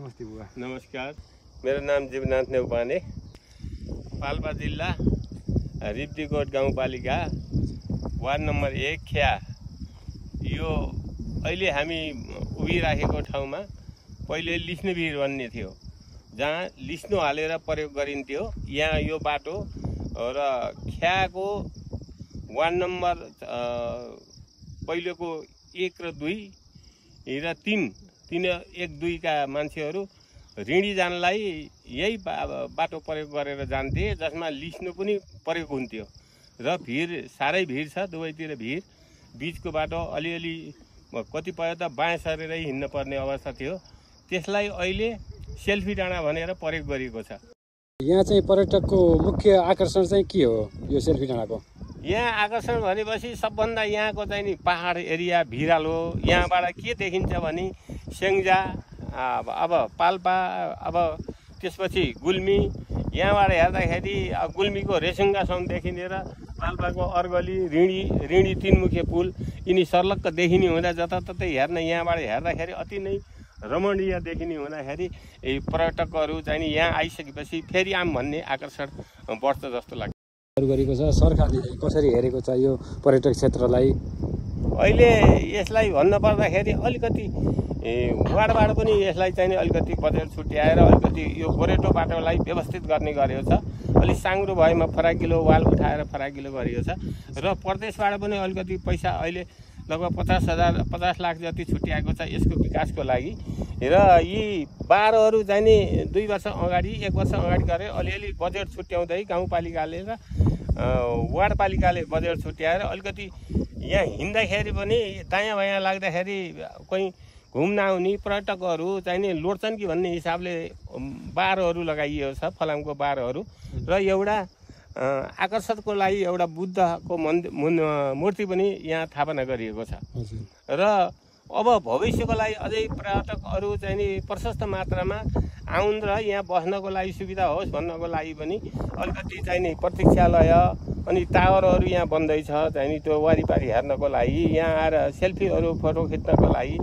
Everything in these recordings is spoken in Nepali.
नमस्ते बुवा। नमस्कार, मेरो नाम जीवनाथ नेउपाने, पाल्पा जिल्ला रिब्दीकोट गाउँपालिका वार्ड नम्बर 1 ख्या। यो अहिले हामी उभिराखेको ठाउँमा पहिले लिस्नुभिर भन्ने थियो, जहाँ लिस्नु हालेर प्रयोग गरिन्थ्यो। यहाँ यो बाटो र ख्याको वार्ड नम्बर पहिलेको 1 र 2 र 3 1 2 का मान्छेहरू ऋणी जानलाई यही बाटो प्रयोग गरेर जान्थे, जसमा लिस्नु पनि प्रयोग हुन्थ्यो र भिड साह्रै भिड छ, दुवैतिर भिड। बिचको बाटो अलिअलि कतिपय त बायाँ सरेर हिँड्न पर्ने अवस्था थियो। त्यसलाई अहिले सेल्फी डाँडा भनेर प्रयोग गरिएको छ। यहाँ चाहिँ पर्यटकको मुख्य आकर्षण चाहिँ के हो यो सेल्फी डाँडाको? यहाँ आकर्षण भनेपछि सबभन्दा यहाँको चाहिँ नि पहाड एरिया भिरालो। यहाँबाट के देखिन्छ भने स्याङ्जा, अब पाल्पा, अब त्यसपछि गुल्मी। यहाँबाट हेर्दाखेरि गुल्मीको रेसुङ्गासम्म देखिनेर पाल्पाको अर्गली, ऋणी 3 मुखे पुल यिनी सर्लक्क देखिने हुँदा जताततै हेर्न यहाँबाट हेर्दाखेरि अति नै रमणीय देखिने हुँदाखेरि पर्यटकहरू चाहिँ यहाँ आइसकेपछि फेरि आम भन्ने आकर्षण बढ्छ जस्तो लाग्छ। गरेको छ सरकारले कसरी हेरेको छ यो पर्यटक क्षेत्रलाई? अहिले यसलाई भन्न पर्दाखेरि अलिकति वार्डबाट पनि यसलाई चाहिँ अलिकति बजेट छुट्याएर अलिकति यो गोरेटो बाटोलाई व्यवस्थित गर्ने गरेको छ। अलिक साङ्ग्रो भएमा फराकिलो वाल उठाएर फराकिलो गरिएको छ र प्रदेशबाट पनि अलिकति पैसा अहिले लगभग 50 लाख जति छुट्याएको छ यसको विकासको लागि। र यी बारहरू चाहिँ नि 2 वर्ष अगाडि 1 वर्ष अगाडि गरे अलिअलि बजेट छुट्याउँदै गाउँपालिकाले र वार्डपालिकाले बजेट छुट्याएर अलिकति यहाँ हिँड्दाखेरि पनि दायाँ बायाँ लाग्दाखेरि कोही घुम्न आउने पर्यटकहरू चाहिँ नि लोड्छन् कि भन्ने हिसाबले बारहरू लगाइएको छ, फलामको बारहरू। र एउटा आकर्षणको लागि एउटा बुद्धको मूर्ति पनि यहाँ स्थापना गरिएको छ। र अब भविष्यको लागि अझै पर्यटकहरू चाहिँ नि प्रशस्त मात्रामा आउन् र यहाँ बस्नको लागि सुविधा होस् भन्नको लागि पनि अलिकति चाहिँ नि प्रतीक्षालय अनि टावरहरू यहाँ बन्दैछ चाहिँ नि त्यो वारिपारि हेर्नको लागि, यहाँ आएर सेल्फीहरू फोटो खिच्नको लागि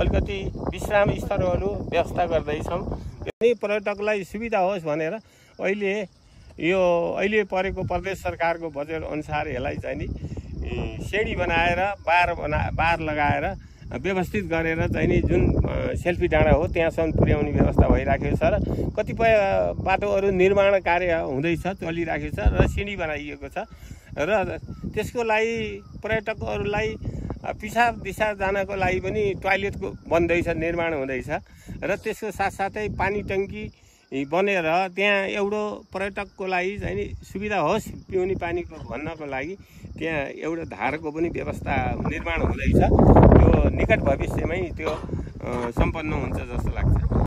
अलिकति विश्राम स्थलहरू व्यवस्था गर्दैछौँ। यही पर्यटकलाई सुविधा होस् भनेर अहिले परेको प्रदेश सरकारको बजेट अनुसार यसलाई चाहिँ नि सिँढी बनाएर बार लगाएर व्यवस्थित गरेर चाहिँ नि जुन सेल्फी डाँडा हो त्यहाँसम्म पुर्याउने व्यवस्था भइराखेको छ र कतिपय बाटोहरू निर्माण कार्य हुँदैछ, चलिराखेको छ र सिँढी बनाइएको छ। र त्यसको लागि पर्यटकहरूलाई पिसाब दिसाब जानको लागि पनि टोयलेटको बन्दैछ, निर्माण हुँदैछ। र त्यसको साथसाथै पानी टङ्की बनेर त्यहाँ एउटा पर्यटकको लागि चाहिँ नि सुविधा होस् पिउने पानीको भन्नको लागि त्यहाँ एउटा धारको पनि व्यवस्था निर्माण हुँदैछ। त्यो निकट भविष्यमै त्यो सम्पन्न हुन्छ जस्तो लाग्छ।